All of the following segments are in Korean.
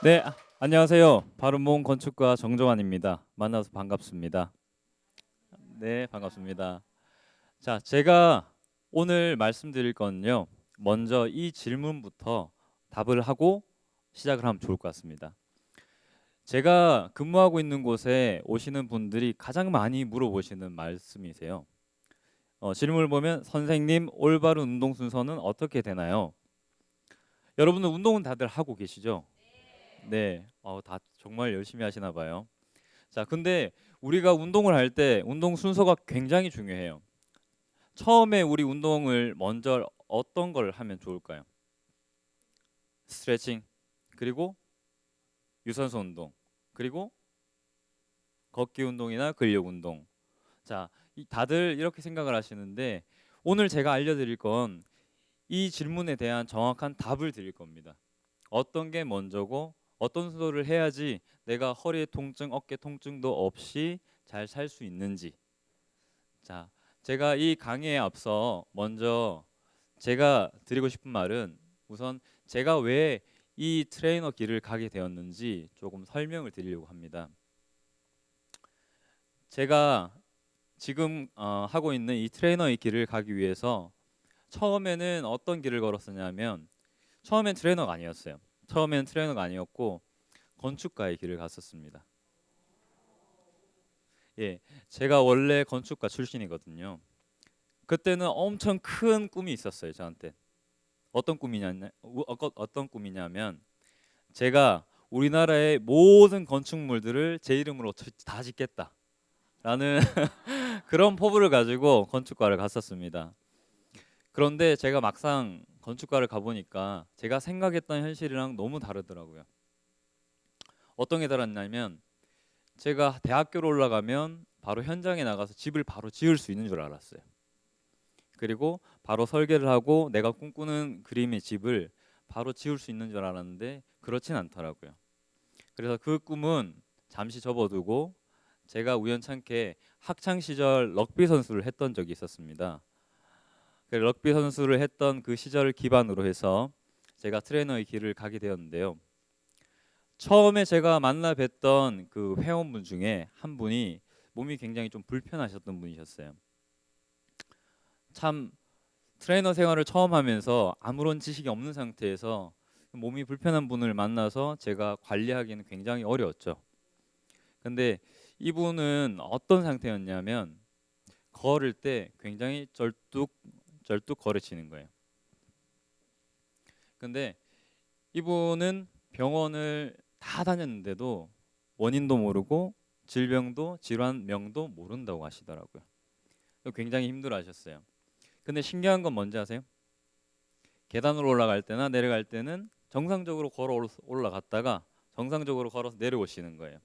네, 안녕하세요. 바른몸 건축가 정정환입니다. 만나서 반갑습니다. 네, 반갑습니다. 자, 제가 오늘 말씀드릴 건요. 먼저 이 질문부터 답을 하고 시작을 하면 좋을 것 같습니다. 제가 근무하고 있는 곳에 오시는 분들이 가장 많이 물어보시는 말씀이세요. 질문을 보면 선생님, 올바른 운동 순서는 어떻게 되나요? 여러분은 운동은 다들 하고 계시죠? 네, 다 정말 열심히 하시나 봐요. 자, 근데 우리가 운동을 할 때 운동 순서가 굉장히 중요해요. 처음에 우리 운동을 먼저 어떤 걸 하면 좋을까요? 스트레칭, 그리고 유산소 운동, 그리고 걷기 운동이나 근력 운동. 자, 다들 이렇게 생각을 하시는데 오늘 제가 알려드릴 건 이 질문에 대한 정확한 답을 드릴 겁니다. 어떤 게 먼저고 어떤 순서를 해야지 내가 허리 통증, 어깨 통증도 없이 잘 살 수 있는지. 자, 제가 이 강의에 앞서 먼저 제가 드리고 싶은 말은 우선 제가 왜 이 트레이너 길을 가게 되었는지 조금 설명을 드리려고 합니다. 제가 지금 하고 있는 이 트레이너의 길을 가기 위해서 처음에는 어떤 길을 걸었었냐면 처음엔 트레이너가 아니었어요. 처음엔 트레이너가 아니었고 건축가의 길을 갔었습니다. 예, 제가 원래 건축가 출신이거든요. 그때는 엄청 큰 꿈이 있었어요, 저한테. 어떤 꿈이냐면 제가 우리나라의 모든 건축물들을 제 이름으로 다 짓겠다라는 그런 포부를 가지고 건축과를 갔었습니다. 그런데 제가 막상 건축과를 가보니까 제가 생각했던 현실이랑 너무 다르더라고요. 어떤 게 다르냐면 제가 대학교로 올라가면 바로 현장에 나가서 집을 바로 지을 수 있는 줄 알았어요. 그리고 바로 설계를 하고 내가 꿈꾸는 그림의 집을 바로 지을 수 있는 줄 알았는데 그렇진 않더라고요. 그래서 그 꿈은 잠시 접어두고 제가 우연찮게 학창 시절 럭비 선수를 했던 적이 있었습니다. 그 럭비 선수를 했던 그 시절을 기반으로 해서 제가 트레이너의 길을 가게 되었는데요. 처음에 제가 만나 뵀던 그 회원분 중에 한 분이 몸이 굉장히 좀 불편하셨던 분이셨어요. 참 트레이너 생활을 처음 하면서 아무런 지식이 없는 상태에서 몸이 불편한 분을 만나서 제가 관리하기는 굉장히 어려웠죠. 근데 이분은 어떤 상태였냐면 걸을 때 굉장히 절뚝 걸으시는 거예요. 근데 이분은 병원을 다 다녔는데도 원인도 모르고 질병도 질환명도 모른다고 하시더라고요. 굉장히 힘들어하셨어요. 근데 신기한 건 뭔지 아세요? 계단으로 올라갈 때나 내려갈 때는 정상적으로 걸어 올라갔다가 정상적으로 걸어서 내려오시는 거예요.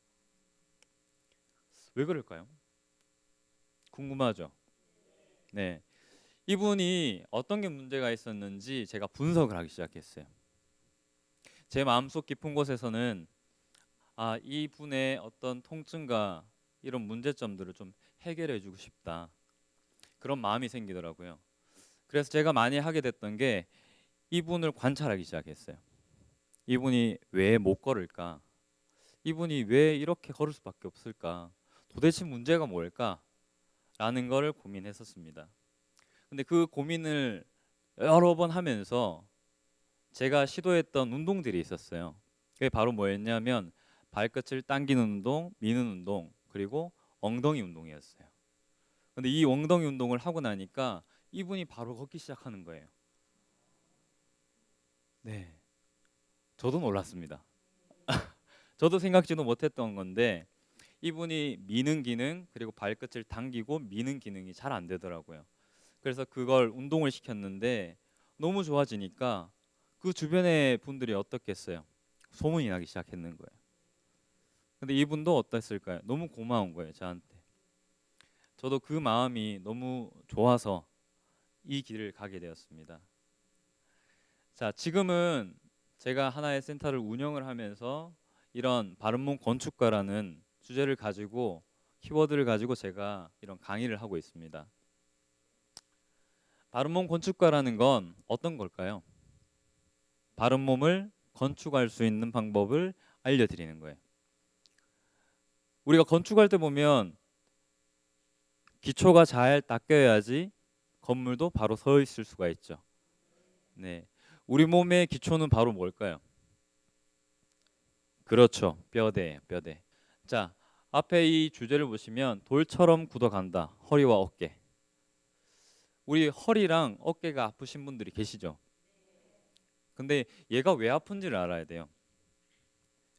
왜 그럴까요? 궁금하죠? 네. 이분이 어떤 게 문제가 있었는지 제가 분석을 하기 시작했어요. 제 마음속 깊은 곳에서는 이분의 어떤 통증과 이런 문제점들을 좀 해결해 주고 싶다. 그런 마음이 생기더라고요. 그래서 제가 많이 하게 됐던 게 이분을 관찰하기 시작했어요. 이분이 왜 못 걸을까? 이분이 왜 이렇게 걸을 수밖에 없을까? 도대체 문제가 뭘까? 라는 거를 고민했었습니다. 근데 그 고민을 여러 번 하면서 제가 시도했던 운동들이 있었어요. 그게 바로 뭐였냐면 발끝을 당기는 운동, 미는 운동, 그리고 엉덩이 운동이었어요. 근데 이 엉덩이 운동을 하고 나니까 이분이 바로 걷기 시작하는 거예요. 네. 저도 놀랐습니다. 저도 생각지도 못했던 건데 이분이 미는 기능 그리고 발끝을 당기고 미는 기능이 잘 안 되더라고요. 그래서 그걸 운동을 시켰는데 너무 좋아지니까 그 주변의 분들이 어떻겠어요? 소문이 나기 시작했는 거예요. 근데 이분도 어땠을까요? 너무 고마운 거예요, 저한테. 저도 그 마음이 너무 좋아서 이 길을 가게 되었습니다. 자, 지금은 제가 하나의 센터를 운영을 하면서 이런 바른몸 건축가라는 주제를 가지고 키워드를 가지고 제가 이런 강의를 하고 있습니다. 바른몸 건축가라는 건 어떤 걸까요? 바른몸을 건축할 수 있는 방법을 알려드리는 거예요. 우리가 건축할 때 보면 기초가 잘 닦여야지 건물도 바로 서 있을 수가 있죠. 네, 우리 몸의 기초는 바로 뭘까요? 그렇죠, 뼈대예요, 뼈대. 자, 앞에 이 주제를 보시면 돌처럼 굳어간다. 허리와 어깨. 우리 허리랑 어깨가 아프신 분들이 계시죠? 근데 얘가 왜 아픈지를 알아야 돼요.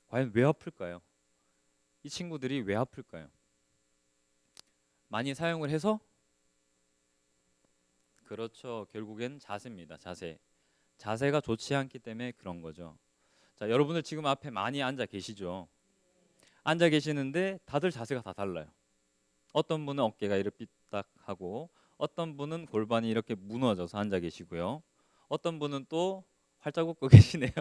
과연 왜 아플까요? 이 친구들이 왜 아플까요? 많이 사용을 해서? 그렇죠. 결국엔 자세입니다. 자세. 자세가 좋지 않기 때문에 그런 거죠. 자, 여러분들 지금 앞에 많이 앉아 계시죠? 앉아 계시는데 다들 자세가 다 달라요. 어떤 분은 어깨가 이렇게 삐딱하고 어떤 분은 골반이 이렇게 무너져서 앉아 계시고요. 어떤 분은 또 활짝 웃고 계시네요.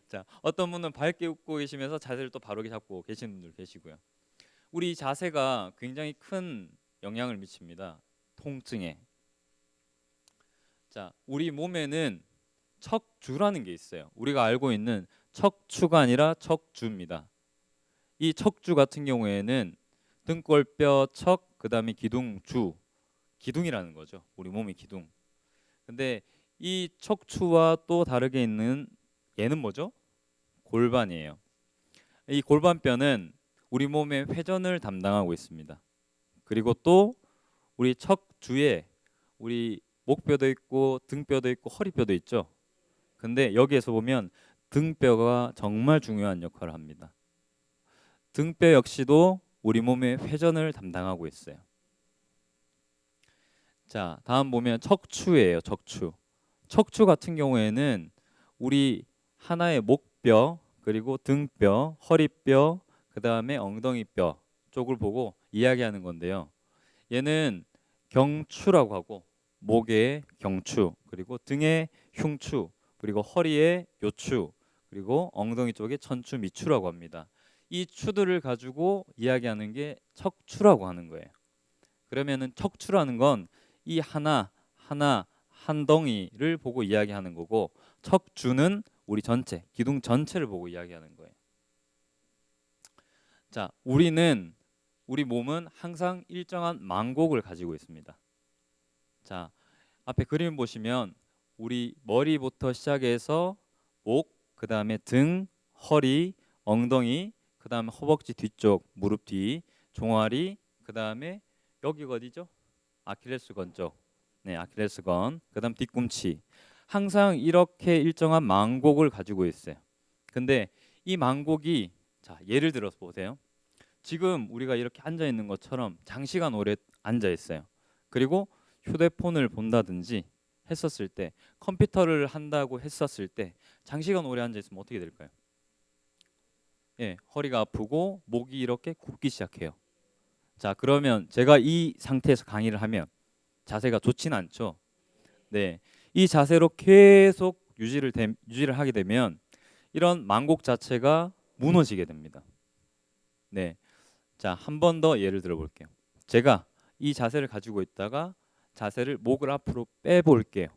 자, 어떤 분은 밝게 웃고 계시면서 자세를 또 바르게 잡고 계시는 분들 계시고요. 우리 자세가 굉장히 큰 영향을 미칩니다. 통증에. 자, 우리 몸에는 척주라는 게 있어요. 우리가 알고 있는 척추가 아니라 척주입니다. 이 척주 같은 경우에는 등골뼈 척, 그다음에 기둥주, 기둥이라는 거죠. 우리 몸의 기둥. 근데 이 척추와 또 다르게 있는 얘는 뭐죠? 골반이에요. 이 골반뼈는 우리 몸의 회전을 담당하고 있습니다. 그리고 또 우리 척주에 우리 목뼈도 있고 등뼈도 있고 허리뼈도 있죠. 근데 여기에서 보면 등뼈가 정말 중요한 역할을 합니다. 등뼈 역시도 우리 몸의 회전을 담당하고 있어요. 자, 다음 보면 척추예요. 척추. 척추 같은 경우에는 우리 하나의 목뼈, 그리고 등뼈, 허리뼈, 그다음에 엉덩이뼈 쪽을 보고 이야기하는 건데요. 얘는 경추라고 하고 목의 경추, 그리고 등의 흉추, 그리고 허리의 요추, 그리고 엉덩이 쪽의 천추, 미추라고 합니다. 이 추들을 가지고 이야기하는 게 척추라고 하는 거예요. 그러면은 척추라는 건 이 하나 하나 한 덩이를 보고 이야기하는 거고, 척추는 우리 전체 기둥 전체를 보고 이야기하는 거예요. 자, 우리 몸은 항상 일정한 망곡을 가지고 있습니다. 자, 앞에 그림 보시면 우리 머리부터 시작해서 목, 그 다음에 등, 허리, 엉덩이, 그 다음에 허벅지 뒤쪽, 무릎 뒤, 종아리, 그 다음에 여기가 어디죠? 아킬레스건 쪽. 네, 아킬레스건. 그 다음 뒤꿈치. 항상 이렇게 일정한 망곡을 가지고 있어요. 근데 이 망곡이, 자, 예를 들어서 보세요. 지금 우리가 이렇게 앉아 있는 것처럼 장시간 오래 앉아 있어요. 그리고 휴대폰을 본다든지 했었을 때, 컴퓨터를 한다고 했었을 때 장시간 오래 앉아 있으면 어떻게 될까요? 예, 허리가 아프고 목이 이렇게 굽기 시작해요. 자, 그러면 제가 이 상태에서 강의를 하면 자세가 좋진 않죠. 네, 이 자세로 계속 유지를 하게 되면 이런 망곡 자체가 무너지게 됩니다. 네, 자, 한 번 더 예를 들어 볼게요. 제가 이 자세를 가지고 있다가 자세를 목을 앞으로 빼볼게요.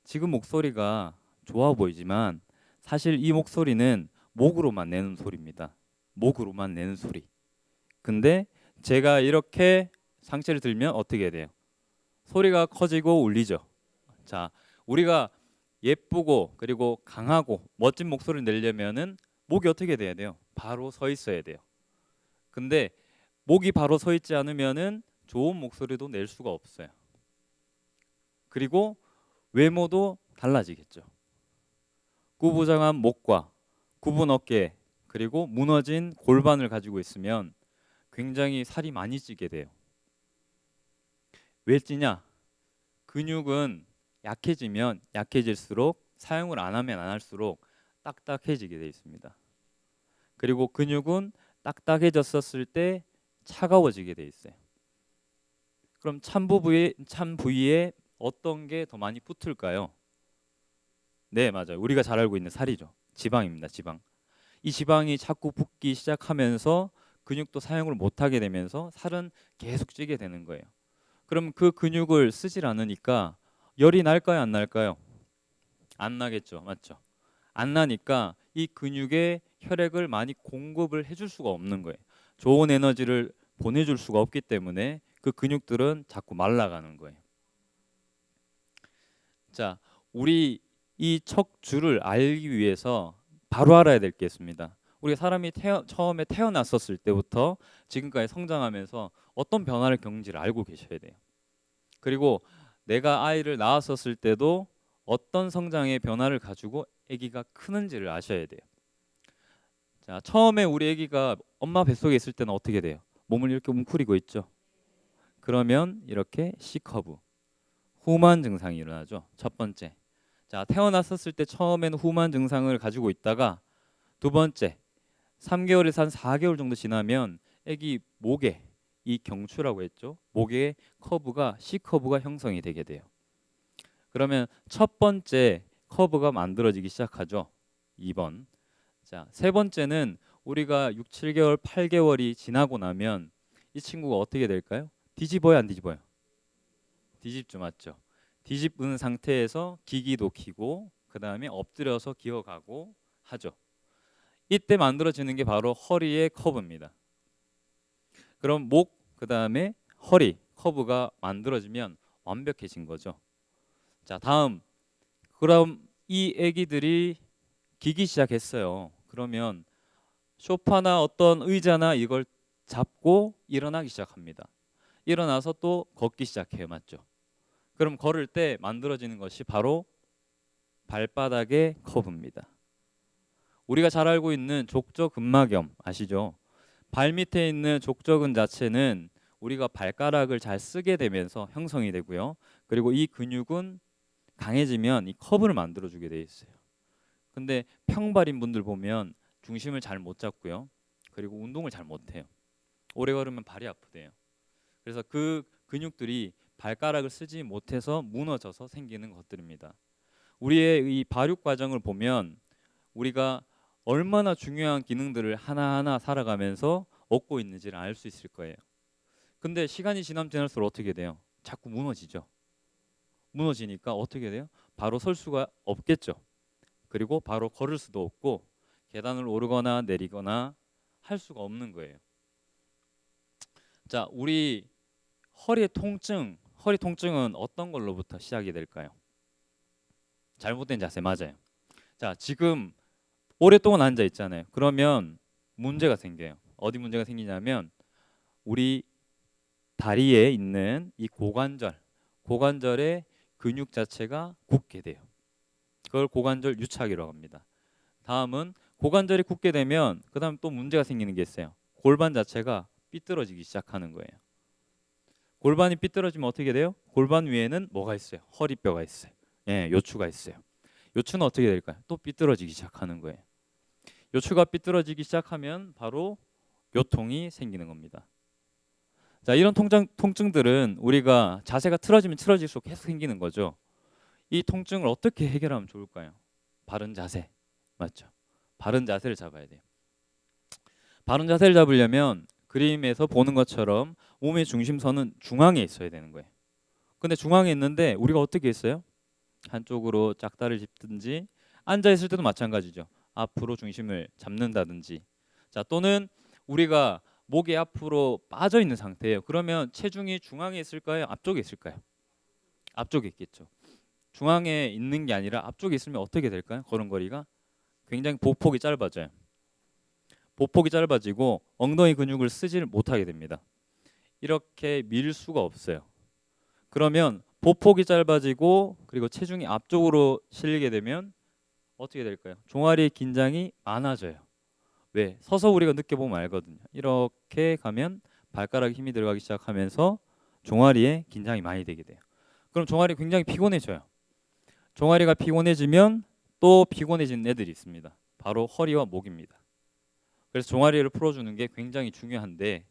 지금 목소리가 좋아 보이지만 사실 이 목소리는 목으로만 내는 소리입니다. 목으로만 내는 소리. 근데 제가 이렇게 상체를 들면 어떻게 돼요? 소리가 커지고 울리죠. 자, 우리가 예쁘고 그리고 강하고 멋진 목소리를 내려면은 목이 어떻게 돼야 돼요? 바로 서 있어야 돼요. 근데 목이 바로 서 있지 않으면은 좋은 목소리도 낼 수가 없어요. 그리고 외모도 달라지겠죠. 구부정한 목과 굽은 어깨, 그리고 무너진 골반을 가지고 있으면 굉장히 살이 많이 찌게 돼요. 왜 찌냐? 근육은 약해지면 약해질수록, 사용을 안 하면 안 할수록 딱딱해지게 되어 있습니다. 그리고 근육은 딱딱해졌었을 때 차가워지게 되어 있어요. 그럼 찬 부위에 어떤 게 더 많이 붙을까요? 네, 맞아요. 우리가 잘 알고 있는 살이죠. 지방입니다. 지방. 이 지방이 자꾸 붙기 시작하면서 근육도 사용을 못하게 되면서 살은 계속 찌게 되는 거예요. 그럼 그 근육을 쓰질 않으니까 열이 날까요, 안 날까요? 안 나겠죠, 맞죠? 안 나니까 이 근육에 혈액을 많이 공급을 해줄 수가 없는 거예요. 좋은 에너지를 보내줄 수가 없기 때문에 그 근육들은 자꾸 말라가는 거예요. 자, 우리 이 척추를 알기 위해서 바로 알아야 될 게 있습니다. 우리 사람이 처음에 태어났었을 때부터 지금까지 성장하면서 어떤 변화를 겪는지를 알고 계셔야 돼요. 그리고 내가 아이를 낳았었을 때도 어떤 성장의 변화를 가지고 아기가 크는지를 아셔야 돼요. 자, 처음에 우리 아기가 엄마 뱃속에 있을 때는 어떻게 돼요? 몸을 이렇게 웅크리고 있죠. 그러면 이렇게 C커브, 후만 증상이 일어나죠. 첫 번째. 자, 태어났었을 때 처음에는 후만 증상을 가지고 있다가 두 번째, 3개월에서 한 4개월 정도 지나면 아기 목에 이 경추라고 했죠. 목에 커브가 C커브가 형성이 되게 돼요. 그러면 첫 번째 커브가 만들어지기 시작하죠. 2번. 자, 세 번째는 우리가 6, 7개월, 8개월이 지나고 나면 이 친구가 어떻게 될까요? 뒤집어요, 안 뒤집어요? 뒤집죠, 맞죠? 뒤집은 상태에서 기기도 키고 그 다음에 엎드려서 기어가고 하죠. 이때 만들어지는 게 바로 허리의 커브입니다. 그럼 목, 그 다음에 허리 커브가 만들어지면 완벽해진 거죠. 자, 다음. 그럼 이 애기들이 기기 시작했어요. 그러면 소파나 어떤 의자나 이걸 잡고 일어나기 시작합니다. 일어나서 또 걷기 시작해요. 맞죠? 그럼 걸을 때 만들어지는 것이 바로 발바닥의 커브입니다. 우리가 잘 알고 있는 족저근막염 아시죠? 발 밑에 있는 족저근 자체는 우리가 발가락을 잘 쓰게 되면서 형성이 되고요. 그리고 이 근육은 강해지면 이 커브를 만들어주게 돼 있어요. 근데 평발인 분들 보면 중심을 잘 못 잡고요. 그리고 운동을 잘 못해요. 오래 걸으면 발이 아프대요. 그래서 그 근육들이 발가락을 쓰지 못해서 무너져서 생기는 것들입니다. 우리의 이 발육 과정을 보면 우리가 얼마나 중요한 기능들을 하나하나 살아가면서 얻고 있는지를 알 수 있을 거예요. 근데 시간이 지날수록 어떻게 돼요? 자꾸 무너지죠. 무너지니까 어떻게 돼요? 바로 설 수가 없겠죠. 그리고 바로 걸을 수도 없고 계단을 오르거나 내리거나 할 수가 없는 거예요. 자, 우리 허리 통증은 어떤 걸로부터 시작이 될까요? 잘못된 자세 맞아요. 자, 지금 오랫동안 앉아 있잖아요. 그러면 문제가 생겨요. 어디 문제가 생기냐면 우리 다리에 있는 이 고관절의 근육 자체가 굳게 돼요. 그걸 고관절 유착이라고 합니다. 다음은 고관절이 굳게 되면 그다음 또 문제가 생기는 게 있어요. 골반 자체가 삐뚤어지기 시작하는 거예요. 골반이 삐뚤어지면 어떻게 돼요? 골반 위에는 뭐가 있어요? 허리뼈가 있어요. 예, 요추가 있어요. 요추는 어떻게 될까요? 또 삐뚤어지기 시작하는 거예요. 요추가 삐뚤어지기 시작하면 바로 요통이 생기는 겁니다. 자, 이런 통증들은 우리가 자세가 틀어지면 틀어질수록 계속 생기는 거죠. 이 통증을 어떻게 해결하면 좋을까요? 바른 자세, 맞죠? 바른 자세를 잡아야 돼요. 바른 자세를 잡으려면 그림에서 보는 것처럼 몸의 중심선은 중앙에 있어야 되는 거예요. 근데 중앙에 있는데 우리가 어떻게 했어요? 한쪽으로 짝다리를 짚든지 앉아 있을 때도 마찬가지죠. 앞으로 중심을 잡는다든지. 자, 또는 우리가 목이 앞으로 빠져 있는 상태예요. 그러면 체중이 중앙에 있을까요? 앞쪽에 있을까요? 앞쪽에 있겠죠. 중앙에 있는 게 아니라 앞쪽에 있으면 어떻게 될까요? 걸음걸이가 굉장히 보폭이 짧아져요. 보폭이 짧아지고 엉덩이 근육을 쓰지를 못하게 됩니다. 이렇게 밀 수가 없어요. 그러면 보폭이 짧아지고 그리고 체중이 앞쪽으로 실리게 되면 어떻게 될까요? 종아리의 긴장이 많아져요. 왜? 서서 우리가 느껴보면 알거든요. 이렇게 가면 발가락에 힘이 들어가기 시작하면서 종아리에 긴장이 많이 되게 돼요. 그럼 종아리 굉장히 피곤해져요. 종아리가 피곤해지면 또 피곤해지는 애들이 있습니다. 바로 허리와 목입니다. 그래서 종아리를 풀어주는 게 굉장히 중요한데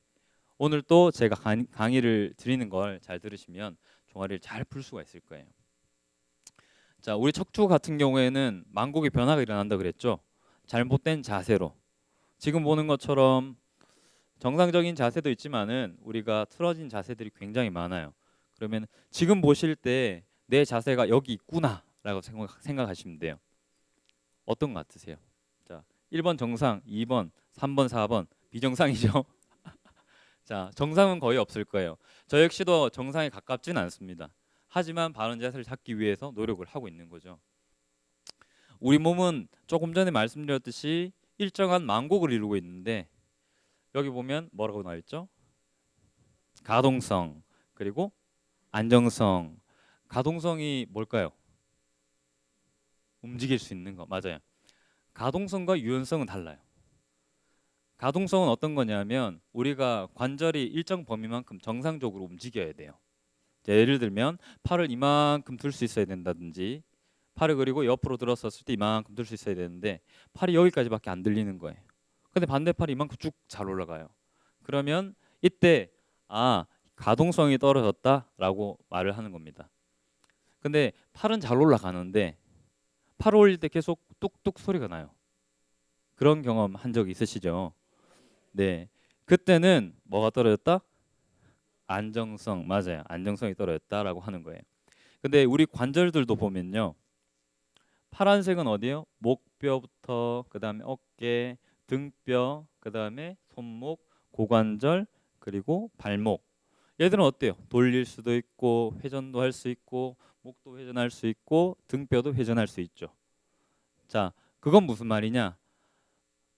오늘 또 제가 강의를 드리는 걸 잘 들으시면 종아리를 잘 풀 수가 있을 거예요. 자, 우리 척추 같은 경우에는 만곡의 변화가 일어난다 그랬죠. 잘못된 자세로 지금 보는 것처럼 정상적인 자세도 있지만은 우리가 틀어진 자세들이 굉장히 많아요. 그러면 지금 보실 때 내 자세가 여기 있구나라고 생각하시면 돼요. 어떤 것 같으세요? 자, 1번 정상, 2번, 3번, 4번 비정상이죠. 자, 정상은 거의 없을 거예요. 저 역시도 정상에 가깝지는 않습니다. 하지만 바른 자세를 잡기 위해서 노력을 하고 있는 거죠. 우리 몸은 조금 전에 말씀드렸듯이 일정한 만곡을 이루고 있는데 여기 보면 뭐라고 나와 있죠? 가동성, 그리고 안정성. 가동성이 뭘까요? 움직일 수 있는 거. 맞아요. 가동성과 유연성은 달라요. 가동성은 어떤 거냐면 우리가 관절이 일정 범위만큼 정상적으로 움직여야 돼요. 예를 들면 팔을 이만큼 들 수 있어야 된다든지, 팔을 그리고 옆으로 들었었을 때 이만큼 들 수 있어야 되는데 팔이 여기까지밖에 안 들리는 거예요. 근데 반대팔이 이만큼 쭉 잘 올라가요. 그러면 이때 가동성이 떨어졌다라고 말을 하는 겁니다. 근데 팔은 잘 올라가는데 팔 올릴 때 계속 뚝뚝 소리가 나요. 그런 경험 한 적 있으시죠? 네. 그때는 뭐가 떨어졌다? 안정성. 맞아요. 안정성이 떨어졌다라고 하는 거예요. 근데 우리 관절들도 보면요. 파란색은 어디요? 목뼈부터 그다음에 어깨, 등뼈, 그다음에 손목, 고관절, 그리고 발목. 얘들은 어때요? 돌릴 수도 있고 회전도 할 수 있고 목도 회전할 수 있고 등뼈도 회전할 수 있죠. 자, 그건 무슨 말이냐?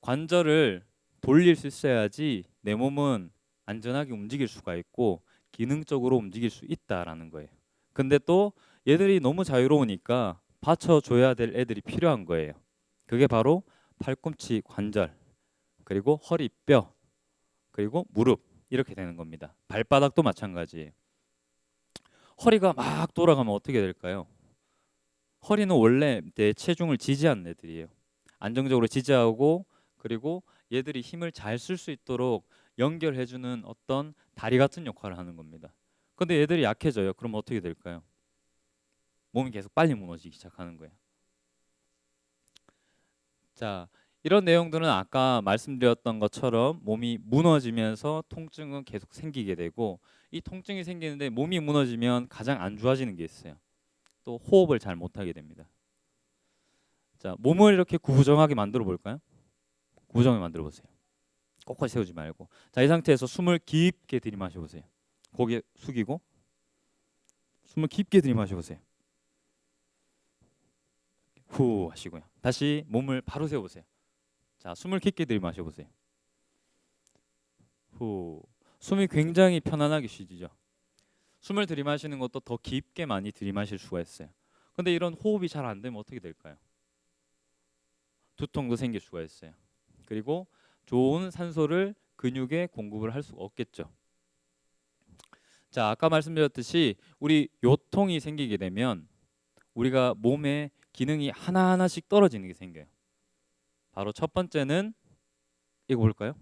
관절을 돌릴 수 있어야지 내 몸은 안전하게 움직일 수가 있고 기능적으로 움직일 수 있다라는 거예요. 근데 또 얘들이 너무 자유로우니까 받쳐줘야 될 애들이 필요한 거예요. 그게 바로 팔꿈치 관절, 그리고 허리뼈, 그리고 무릎 이렇게 되는 겁니다. 발바닥도 마찬가지예요. 허리가 막 돌아가면 어떻게 될까요? 허리는 원래 내 체중을 지지하는 애들이에요. 안정적으로 지지하고 그리고 얘들이 힘을 잘 쓸 수 있도록 연결해주는 어떤 다리 같은 역할을 하는 겁니다. 근데 얘들이 약해져요. 그럼 어떻게 될까요? 몸이 계속 빨리 무너지기 시작하는 거예요. 자, 이런 내용들은 아까 말씀드렸던 것처럼 몸이 무너지면서 통증은 계속 생기게 되고 이 통증이 생기는데 몸이 무너지면 가장 안 좋아지는 게 있어요. 또 호흡을 잘 못하게 됩니다. 자, 몸을 이렇게 구부정하게 만들어 볼까요? 구부정하게 만들어 보세요. 꼿꼿이 세우지 말고. 자, 이 상태에서 숨을 깊게 들이마셔 보세요. 고개 숙이고 숨을 깊게 들이마셔 보세요. 후 하시고요. 다시 몸을 바로 세워 보세요. 자, 숨을 깊게 들이마셔 보세요. 후. 숨이 굉장히 편안하게 쉬지죠. 숨을 들이마시는 것도 더 깊게 많이 들이마실 수가 있어요. 근데 이런 호흡이 잘 안 되면 어떻게 될까요? 두통도 생길 수가 있어요. 그리고 좋은 산소를 근육에 공급을 할 수가 없겠죠. 자, 아까 말씀드렸듯이 우리 요통이 생기게 되면 우리가 몸의 기능이 하나하나씩 떨어지는 게 생겨요. 바로 첫 번째는 이거 볼까요?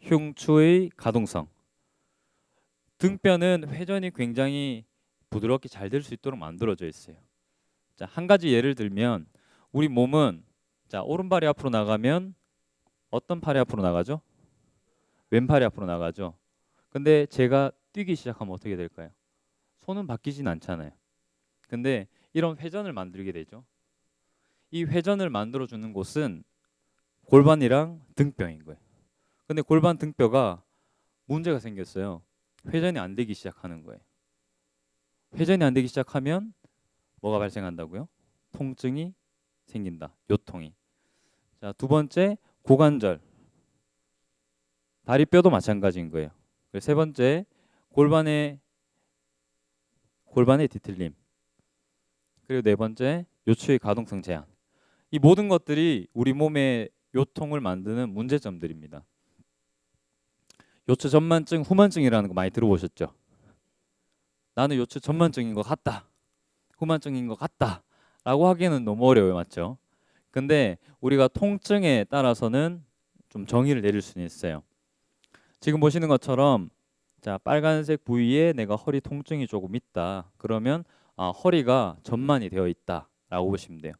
흉추의 가동성. 등뼈는 회전이 굉장히 부드럽게 잘 될 수 있도록 만들어져 있어요. 자, 한 가지 예를 들면 우리 몸은 자, 오른발이 앞으로 나가면 어떤 팔이 앞으로 나가죠? 왼팔이 앞으로 나가죠. 근데 제가 뛰기 시작하면 어떻게 될까요? 손은 바뀌진 않잖아요. 근데 이런 회전을 만들게 되죠. 이 회전을 만들어 주는 곳은 골반이랑 등뼈인 거예요. 근데 골반 등뼈가 문제가 생겼어요. 회전이 안 되기 시작하는 거예요. 회전이 안 되기 시작하면 뭐가 발생한다고요? 통증이 생긴다. 요통이. 자, 두 번째 고관절. 다리뼈도 마찬가지인 거예요. 세 번째 골반의 뒤틀림. 그리고 네 번째 요추의 가동성 제한. 이 모든 것들이 우리 몸의 요통을 만드는 문제점들입니다. 요추 전만증, 후만증이라는 거 많이 들어보셨죠? 나는 요추 전만증인 것 같다. 후만증인 것 같다. 라고 하기에는 너무 어려워요. 맞죠? 근데 우리가 통증에 따라서는 좀 정의를 내릴 수는 있어요. 지금 보시는 것처럼 자, 빨간색 부위에 내가 허리 통증이 조금 있다. 그러면 허리가 전만이 되어 있다라고 보시면 돼요.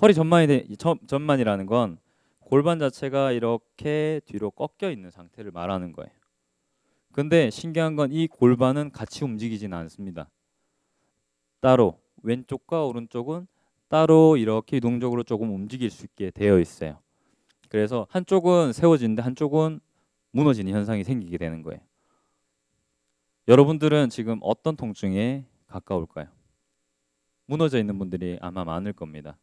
허리 전만이라는 건 골반 자체가 이렇게 뒤로 꺾여 있는 상태를 말하는 거예요. 근데 신기한 건 이 골반은 같이 움직이지는 않습니다. 따로 왼쪽과 오른쪽은 따로 이렇게 유동적으로 조금 움직일 수 있게 되어 있어요. 그래서 한쪽은 세워지는데 한쪽은 무너지는 현상이 생기게 되는 거예요. 여러분들은 지금 어떤 통증에 가까울까요? 무너져 있는 분들이 아마 많을 겁니다.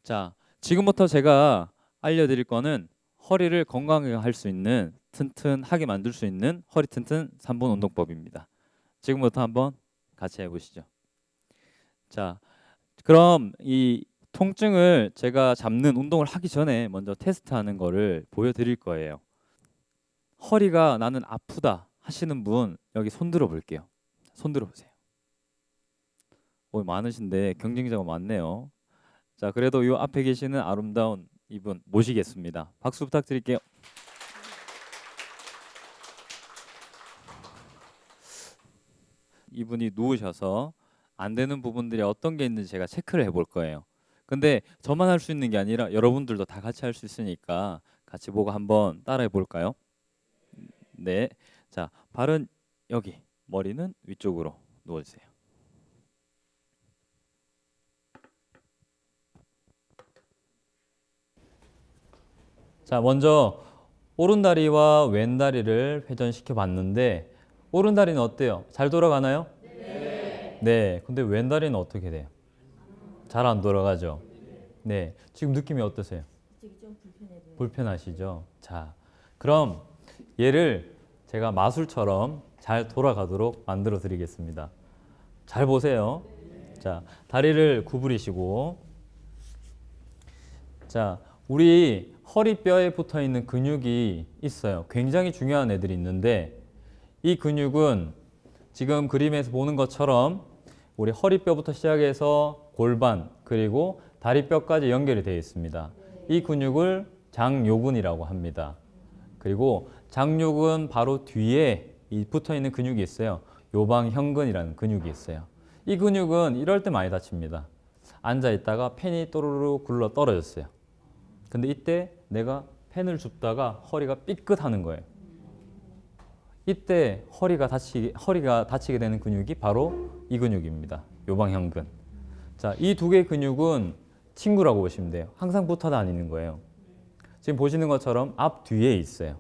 자, 지금부터 제가 알려드릴 거는 허리를 건강하게 할 수 있는, 튼튼하게 만들 수 있는 허리 튼튼 3분 운동법입니다. 지금부터 한번 같이 해보시죠. 자, 그럼 이 통증을 제가 잡는 운동을 하기 전에 먼저 테스트하는 거를 보여드릴 거예요. 허리가 나는 아프다 하시는 분 여기 손 들어 볼게요. 손 들어 보세요. 오, 많으신데 경쟁자가 많네요. 자, 그래도 이 앞에 계시는 아름다운 이분 모시겠습니다. 박수 부탁드릴게요. 이분이 누우셔서 안 되는 부분들이 어떤 게 있는지 제가 체크를 해볼 거예요. 근데 저만 할 수 있는 게 아니라 여러분들도 다 같이 할 수 있으니까 같이 보고 한번 따라해 볼까요? 네. 자, 발은 여기, 머리는 위쪽으로 누워주세요. 자, 먼저 오른다리와 왼다리를 회전시켜 봤는데 오른다리는 어때요? 잘 돌아가나요? 네. 근데 왼다리는 어떻게 돼요? 잘 안 돌아가죠? 네. 지금 느낌이 어떠세요? 불편하시죠? 자, 그럼 얘를 제가 마술처럼 잘 돌아가도록 만들어 드리겠습니다. 잘 보세요. 자, 다리를 구부리시고, 자, 우리 허리뼈에 붙어 있는 근육이 있어요. 굉장히 중요한 애들이 있는데 이 근육은 지금 그림에서 보는 것처럼 우리 허리뼈부터 시작해서 골반 그리고 다리뼈까지 연결이 되어 있습니다. 이 근육을 장요근이라고 합니다. 그리고 장요근 바로 뒤에 붙어 있는 근육이 있어요. 요방형근이라는 근육이 있어요. 이 근육은 이럴 때 많이 다칩니다. 앉아 있다가 펜이 또르르 굴러 떨어졌어요. 근데 이때 내가 펜을 줍다가 허리가 삐끗하는 거예요. 이때 허리가 다치게 되는 근육이 바로 이 근육입니다. 요방형근. 자, 이 두 개의 근육은 친구라고 보시면 돼요. 항상 붙어 다니는 거예요. 지금 보시는 것처럼 앞 뒤에 있어요.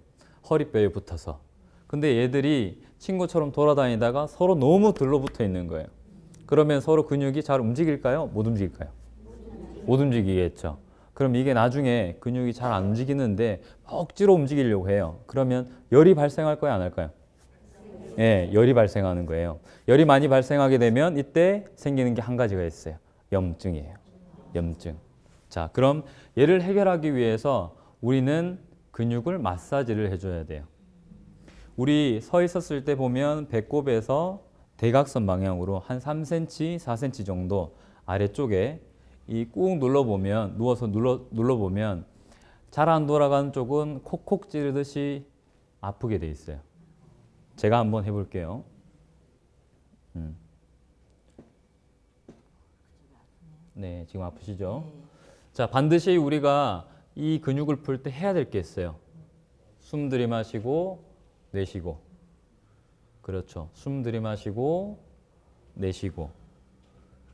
허리뼈에 붙어서. 근데 얘들이 친구처럼 돌아다니다가 서로 너무 들러붙어 있는 거예요. 그러면 서로 근육이 잘 움직일까요? 못 움직일까요? 못 움직이겠죠. 그럼 이게 나중에 근육이 잘 안 움직이는데 억지로 움직이려고 해요. 그러면 열이 발생할 거야, 안 할까요? 예, 열이 발생하는 거예요. 열이 많이 발생하게 되면 이때 생기는 게 한 가지가 있어요. 염증이에요. 염증. 자, 그럼 얘를 해결하기 위해서 우리는 근육을 마사지를 해줘야 돼요. 우리 서 있었을 때 보면 배꼽에서 대각선 방향으로 한 3cm, 4cm 정도 아래쪽에 이 꾹 눌러보면 누워서 눌러보면 잘 안 돌아가는 쪽은 콕콕 찌르듯이 아프게 돼 있어요. 제가 한번 해볼게요. 네, 지금 아프시죠? 자, 반드시 우리가 이 근육을 풀 때 해야 될 게 있어요. 숨 들이마시고 내쉬고. 그렇죠. 숨 들이마시고 내쉬고.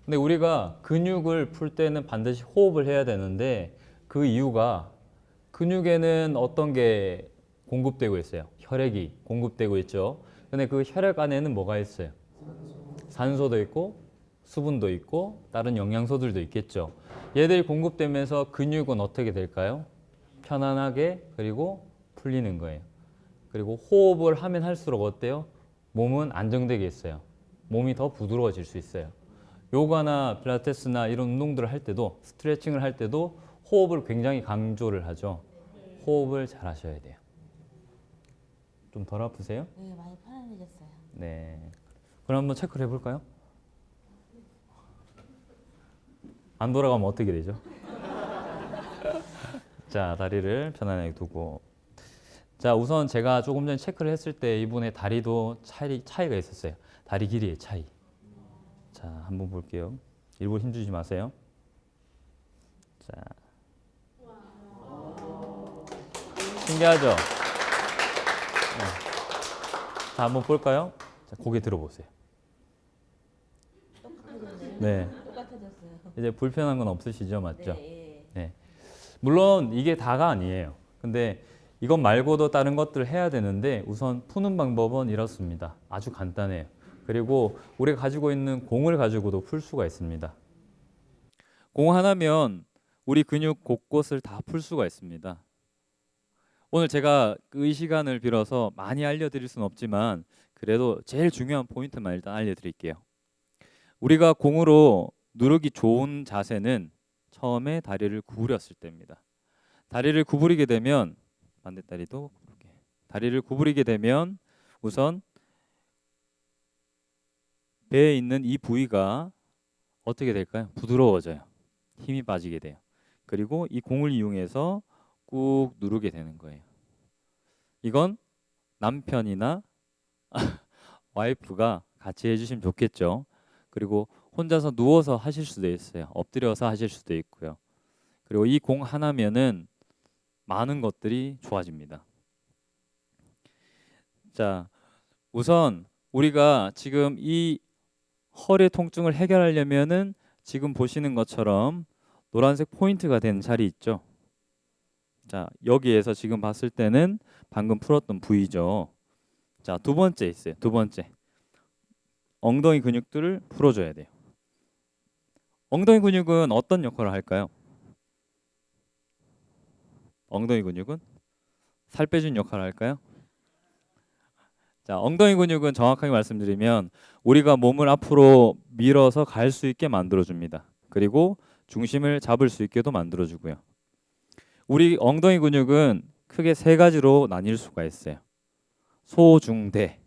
근데 우리가 근육을 풀 때는 반드시 호흡을 해야 되는데 그 이유가 근육에는 어떤 게 공급되고 있어요. 혈액이 공급되고 있죠. 근데 그 혈액 안에는 뭐가 있어요? 산소도 있고 수분도 있고 다른 영양소들도 있겠죠. 얘들이 공급되면서 근육은 어떻게 될까요? 편안하게 그리고 풀리는 거예요. 그리고 호흡을 하면 할수록 어때요? 몸은 안정되게 있어요. 몸이 더 부드러워질 수 있어요. 요가나 필라테스나 이런 운동들을 할 때도 스트레칭을 할 때도 호흡을 굉장히 강조를 하죠. 호흡을 잘 하셔야 돼요. 좀 덜 아프세요? 네, 많이 편안해졌어요. 네. 그럼 한번 체크를 해볼까요? 안 돌아가면 어떻게 되죠? 자, 다리를 편안하게 두고. 자, 우선 제가 조금 전에 체크를 했을 때 이분의 다리도 차이가 있었어요. 다리 길이의 차이. 자, 한번 볼게요. 일부러 힘주지 마세요. 자, 신기하죠? 네. 자, 한번 볼까요? 자, 고개 들어보세요. 똑같아졌네요. 네. 똑같아졌어요. 이제 불편한 건 없으시죠, 맞죠? 네. 네. 물론 이게 다가 아니에요. 근데 이것 말고도 다른 것들을 해야 되는데 우선 푸는 방법은 이렇습니다. 아주 간단해요. 그리고 우리가 가지고 있는 공을 가지고도 풀 수가 있습니다. 공 하나면 우리 근육 곳곳을 다 풀 수가 있습니다. 오늘 제가 이 시간을 빌어서 많이 알려드릴 수는 없지만 그래도 제일 중요한 포인트만 일단 알려드릴게요. 우리가 공으로 누르기 좋은 자세는 처음에 다리를 구부렸을 때입니다. 다리를 구부리게 되면 반대다리도 이렇게. 다리를 구부리게 되면 우선 배에 있는 이 부위가 어떻게 될까요? 부드러워져요. 힘이 빠지게 돼요. 그리고 이 공을 이용해서 꾹 누르게 되는 거예요. 이건 남편이나 와이프가 같이 해주시면 좋겠죠. 그리고 혼자서 누워서 하실 수도 있어요. 엎드려서 하실 수도 있고요. 그리고 이 공 하나면은 많은 것들이 좋아집니다. 자, 우선 우리가 지금 이 허리 통증을 해결하려면은 지금 보시는 것처럼 노란색 포인트가 된 자리 있죠. 자, 여기에서 지금 봤을 때는 방금 풀었던 부위죠. 자, 두 번째 있어요. 두 번째. 엉덩이 근육들을 풀어줘야 돼요. 엉덩이 근육은 어떤 역할을 할까요? 엉덩이 근육은 살 빼준 역할을 할까요? 자, 엉덩이 근육은 정확하게 말씀드리면 우리가 몸을 앞으로 밀어서 갈 수 있게 만들어줍니다. 그리고 중심을 잡을 수 있게도 만들어주고요. 우리 엉덩이 근육은 크게 세 가지로 나뉠 수가 있어요. 소, 중, 대.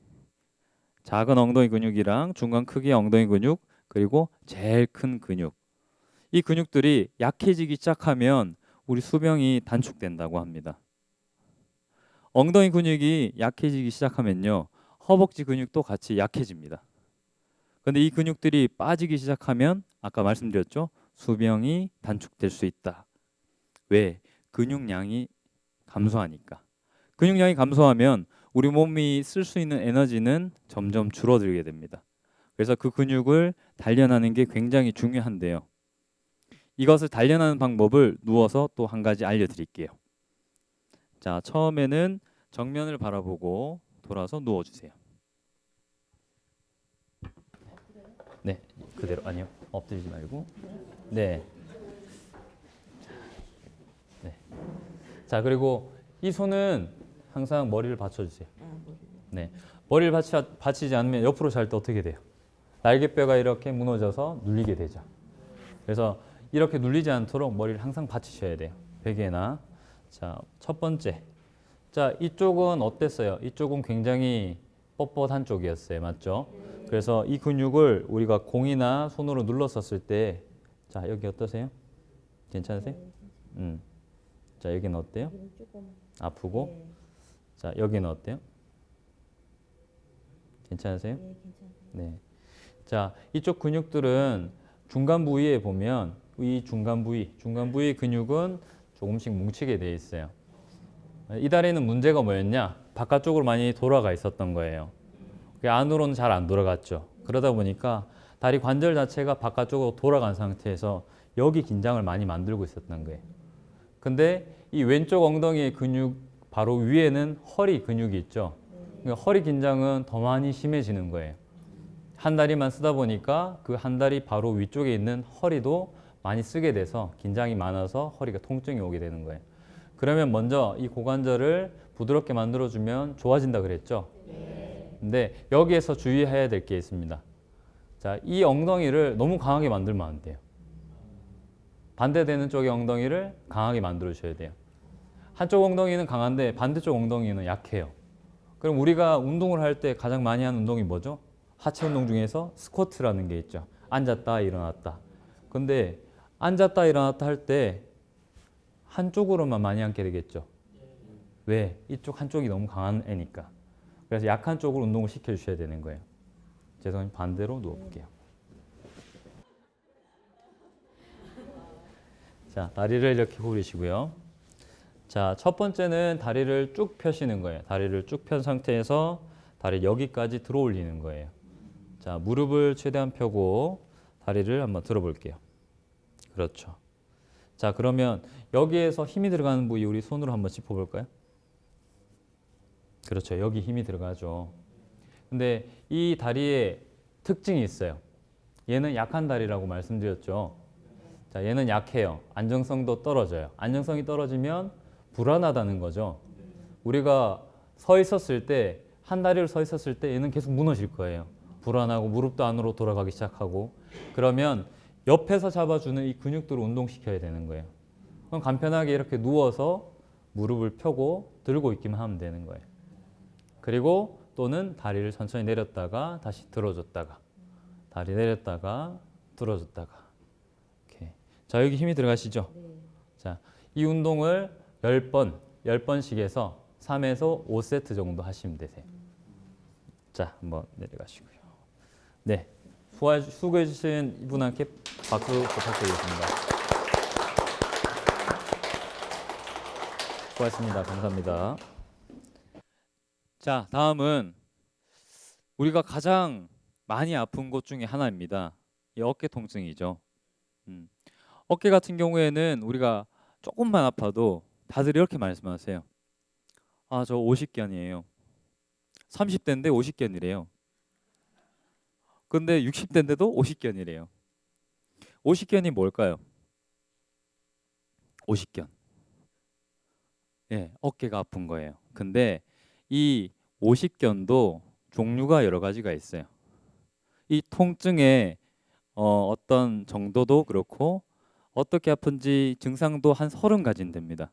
작은 엉덩이 근육이랑 중간 크기의 엉덩이 근육, 그리고 제일 큰 근육. 이 근육들이 약해지기 시작하면 우리 수명이 단축된다고 합니다. 엉덩이 근육이 약해지기 시작하면요, 허벅지 근육도 같이 약해집니다. 근데 이 근육들이 빠지기 시작하면 아까 말씀드렸죠, 수명이 단축될 수 있다. 왜? 근육량이 감소하니까. 근육량이 감소하면 우리 몸이 쓸 수 있는 에너지는 점점 줄어들게 됩니다. 그래서 그 근육을 단련하는 게 굉장히 중요한데요. 이것을 단련하는 방법을 누워서 또 한 가지 알려드릴게요. 자, 처음에는 정면을 바라보고 돌아서 누워주세요. 네, 그대로. 아니요, 엎드리지 말고. 네. 네. 자, 그리고 이 손은 항상 머리를 받쳐주세요. 네, 머리를 받치지 않으면 옆으로 잘 때 어떻게 돼요? 날개뼈가 이렇게 무너져서 눌리게 되죠. 그래서 이렇게 눌리지 않도록 머리를 항상 받치셔야 돼요. 베개나. 자, 첫 번째. 자, 이쪽은 어땠어요? 이쪽은 굉장히 뻣뻣한 쪽이었어요. 맞죠? 그래서 이 근육을 우리가 공이나 손으로 눌렀었을 때, 자, 여기 어떠세요? 괜찮으세요? 자, 여기는 어때요? 아프고. 자, 여기는 어때요? 괜찮으세요? 네. 자, 이쪽 근육들은 중간 부위에 보면 이 중간 부위 근육은 조금씩 뭉치게 돼 있어요. 이 다리는 문제가 뭐였냐? 바깥쪽으로 많이 돌아가 있었던 거예요. 안으로는 잘 안 돌아갔죠. 그러다 보니까 다리 관절 자체가 바깥쪽으로 돌아간 상태에서 여기 긴장을 많이 만들고 있었던 거예요. 근데 이 왼쪽 엉덩이의 근육 바로 위에는 허리 근육이 있죠. 그러니까 허리 긴장은 더 많이 심해지는 거예요. 한 다리만 쓰다 보니까 그 한 다리 바로 위쪽에 있는 허리도 많이 쓰게 돼서 긴장이 많아서 허리가 통증이 오게 되는 거예요. 그러면 먼저 이 고관절을 부드럽게 만들어주면 좋아진다 그랬죠? 근데 여기에서 주의해야 될 게 있습니다. 자, 이 엉덩이를 너무 강하게 만들면 안 돼요. 반대되는 쪽의 엉덩이를 강하게 만들어 주셔야 돼요. 한쪽 엉덩이는 강한데 반대쪽 엉덩이는 약해요. 그럼 우리가 운동을 할 때 가장 많이 하는 운동이 뭐죠? 하체 운동 중에서 스쿼트라는 게 있죠. 앉았다 일어났다. 근데 앉았다 일어났다 할 때 한쪽으로만 많이 앉게 되겠죠. 왜? 이쪽 한쪽이 너무 강한 애니까. 그래서 약한 쪽으로 운동을 시켜주셔야 되는 거예요. 죄송합니다. 반대로 누워볼게요. 자, 다리를 이렇게 구부리시고요. 자, 첫 번째는 다리를 쭉 펴시는 거예요. 다리를 쭉 편 상태에서 다리 여기까지 들어 올리는 거예요. 자, 무릎을 최대한 펴고 다리를 한번 들어 볼게요. 그렇죠. 자, 그러면 여기에서 힘이 들어가는 부위 우리 손으로 한번 짚어볼까요? 그렇죠. 여기 힘이 들어가죠. 근데 이 다리에 특징이 있어요. 얘는 약한 다리라고 말씀드렸죠. 자, 얘는 약해요. 안정성도 떨어져요. 안정성이 떨어지면 불안하다는 거죠. 우리가 서 있었을 때, 한 다리로 서 있었을 때 얘는 계속 무너질 거예요. 불안하고 무릎도 안으로 돌아가기 시작하고. 그러면 옆에서 잡아주는 이 근육들을 운동시켜야 되는 거예요. 그럼 간편하게 이렇게 누워서 무릎을 펴고 들고 있기만 하면 되는 거예요. 그리고 또는 다리를 천천히 내렸다가 다시 들어줬다가, 다리 내렸다가 들어줬다가. 이렇게. 자, 여기 힘이 들어가시죠? 자, 이 운동을 10번씩 해서 3에서 5세트 정도 하시면 되세요. 자, 한번 내려가시고요. 네, 수고해 주신 이분한테 박수 부탁드리겠습니다. 수고하셨습니다. 감사합니다. 자, 다음은 우리가 가장 많이 아픈 곳 중에 하나입니다. 이 어깨 통증이죠. 어깨 같은 경우에는 우리가 조금만 아파도 다들 이렇게 말씀하세요. 아, 저 50견이에요. 30대인데 50견이래요. 근데 60대인데도 50견이래요. 50견이 뭘까요? 50견. 예, 어깨가 아픈 거예요. 근데 이 50견도 종류가 여러 가지가 있어요. 이 통증의 어떤 정도도 그렇고 어떻게 아픈지 증상도 한 30가지는 됩니다.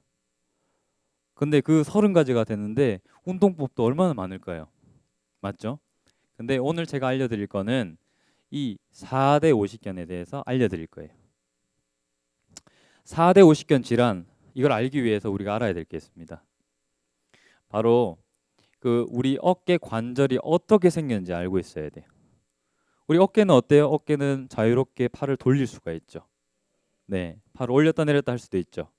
근데 그 30가지가 되는데 운동법도 얼마나 많을까요? 맞죠? 근데 오늘 제가 알려드릴 거는 이 4대 50견에 대해서 알려드릴 거예요. 4대 50견 질환, 이걸 알기 위해서 우리가 알아야 될 게 있습니다. 바로 그 우리 어깨 관절이 어떻게 생겼는지 알고 있어야 돼요. 우리 어깨는 어때요? 어깨는 자유롭게 팔을 돌릴 수가 있죠. 네, 팔을 올렸다 내렸다 할 수도 있죠.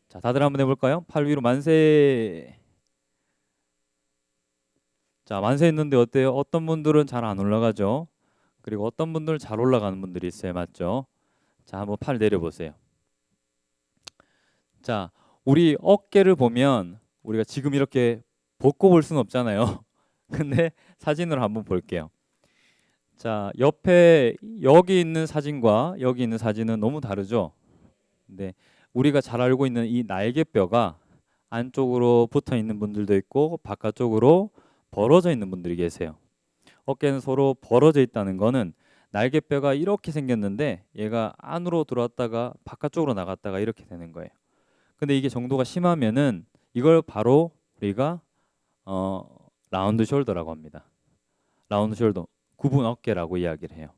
자, 다들 한번 해볼까요? 팔 위로 만세. 자, 만세 했는데 어때요? 어떤 분들은 잘 안 올라가죠. 그리고 어떤 분들은 잘 올라가는 분들이 있어요. 맞죠? 자, 한번 팔 내려보세요. 자, 우리 어깨를 보면 우리가 지금 이렇게 벗고 볼 수는 없잖아요. 근데 사진으로 한번 볼게요. 자, 옆에 여기 있는 사진과 여기 있는 사진은 너무 다르죠? 네, 우리가 잘 알고 있는 이 날개뼈가 안쪽으로 붙어 있는 분들도 있고 바깥쪽으로 벌어져 있는 분들이 계세요. 어깨는 서로 벌어져 있다는 거는 날개뼈가 이렇게 생겼는데 얘가 안으로 들어왔다가 바깥쪽으로 나갔다가 이렇게 되는 거예요. 근데 이게 정도가 심하면은 이걸 바로 우리가 라운드 숄더라고 합니다. 라운드 숄더, 구분 어깨라고 이야기를 해요.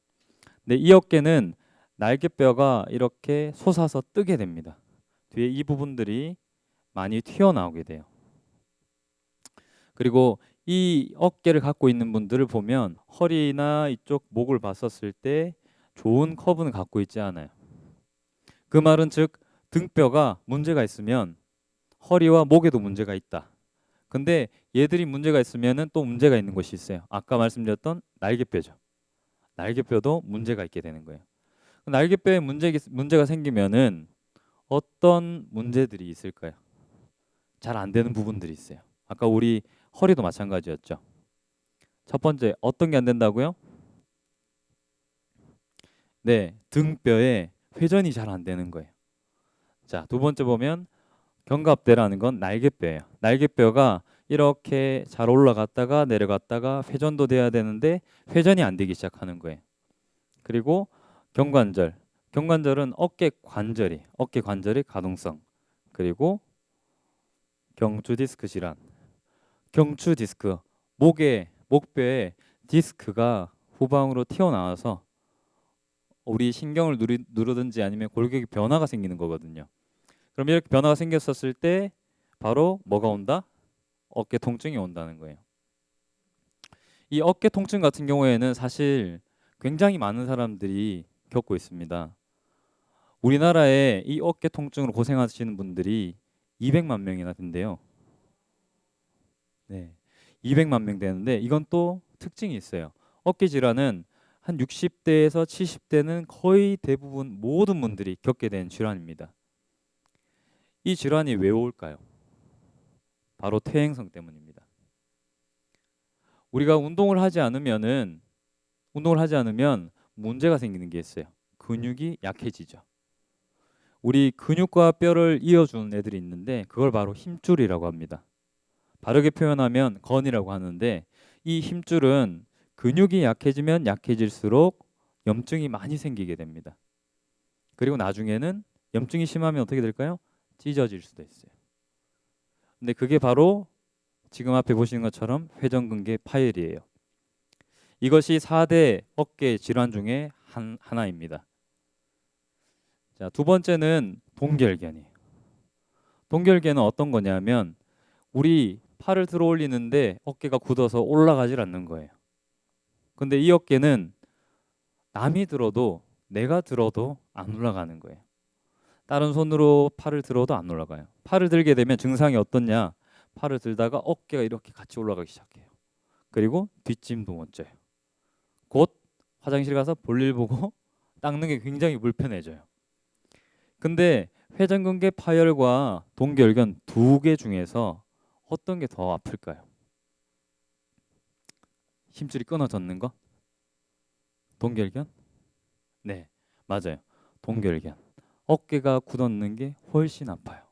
근데 이 어깨는 날개뼈가 이렇게 솟아서 뜨게 됩니다. 뒤에 이 부분들이 많이 튀어나오게 돼요. 그리고 이 어깨를 갖고 있는 분들을 보면 허리나 이쪽 목을 봤었을 때 좋은 커브는 갖고 있지 않아요. 그 말은 즉 등뼈가 문제가 있으면 허리와 목에도 문제가 있다. 근데 얘들이 문제가 있으면은 또 문제가 있는 것이 있어요. 아까 말씀드렸던 날개뼈죠. 날개뼈도 문제가 있게 되는 거예요. 날개뼈에 문제가 생기면은 어떤 문제들이 있을까요? 잘 안 되는 부분들이 있어요. 아까 우리 허리도 마찬가지였죠. 첫 번째, 어떤 게 안 된다고요? 네, 등뼈에 회전이 잘 안 되는 거예요. 자, 두 번째 보면 견갑대라는 건 날개뼈예요. 날개뼈가 이렇게 잘 올라갔다가 내려갔다가 회전도 돼야 되는데 회전이 안 되기 시작하는 거예요. 그리고 경관절. 경관절은 어깨 관절의 가동성. 그리고 경추 디스크 질환. 경추 디스크. 목뼈에 디스크가 후방으로 튀어나와서 우리 신경을 누르든지 아니면 골격에 변화가 생기는 거거든요. 그럼 이렇게 변화가 생겼었을 때 바로 뭐가 온다? 어깨 통증이 온다는 거예요. 이 어깨 통증 같은 경우에는 사실 굉장히 많은 사람들이 겪고 있습니다. 우리나라에 이 어깨 통증으로 고생하시는 분들이 200만 명이나 된대요. 네, 200만 명 되는데 이건 또 특징이 있어요. 어깨 질환은 한 60대에서 70대는 거의 대부분 모든 분들이 겪게 된 질환입니다. 이 질환이 왜 올까요? 바로 퇴행성 때문입니다. 우리가 운동을 하지 않으면 문제가 생기는 게 있어요. 근육이 약해지죠. 우리 근육과 뼈를 이어주는 애들이 있는데 그걸 바로 힘줄이라고 합니다. 바르게 표현하면 건이라고 하는데 이 힘줄은 근육이 약해지면 약해질수록 염증이 많이 생기게 됩니다. 그리고 나중에는 염증이 심하면 어떻게 될까요? 찢어질 수도 있어요. 근데 그게 바로 지금 앞에 보시는 것처럼 회전근개 파열이에요. 이것이 4대 어깨 질환 중에 하나입니다. 자, 두 번째는 동결견이에요. 동결견은 어떤 거냐면 우리 팔을 들어 올리는데 어깨가 굳어서 올라가질 않는 거예요. 근데 이 어깨는 남이 들어도 내가 들어도 안 올라가는 거예요. 다른 손으로 팔을 들어도 안 올라가요. 팔을 들게 되면 증상이 어떻냐? 팔을 들다가 어깨가 이렇게 같이 올라가기 시작해요. 그리고 뒷짐도 못 져요. 곧 화장실 가서 볼일 보고 닦는 게 굉장히 불편해져요. 근데 회전근개 파열과 동결견 두 개 중에서 어떤 게 더 아플까요? 힘줄이 끊어졌는 거? 동결견? 네, 맞아요. 동결견. 어깨가 굳었는 게 훨씬 아파요.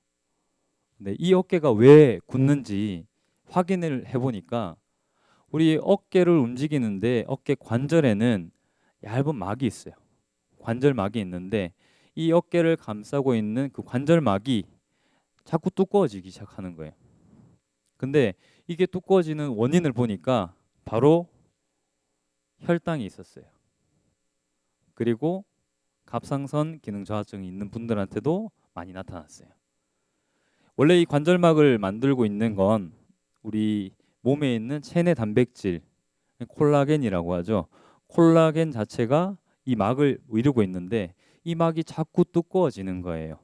근데 이 어깨가 왜 굳는지 확인을 해보니까 우리 어깨를 움직이는데 어깨 관절에는 얇은 막이 있어요. 관절막이 있는데 이 어깨를 감싸고 있는 그 관절막이 자꾸 두꺼워지기 시작하는 거예요. 근데 이게 두꺼워지는 원인을 보니까 바로 혈당이 있었어요. 그리고 갑상선 기능 저하증이 있는 분들한테도 많이 나타났어요. 원래 이 관절막을 만들고 있는 건 우리 몸에 있는 체내 단백질, 콜라겐이라고 하죠. 콜라겐 자체가 이 막을 이루고 있는데 이 막이 자꾸 두꺼워지는 거예요.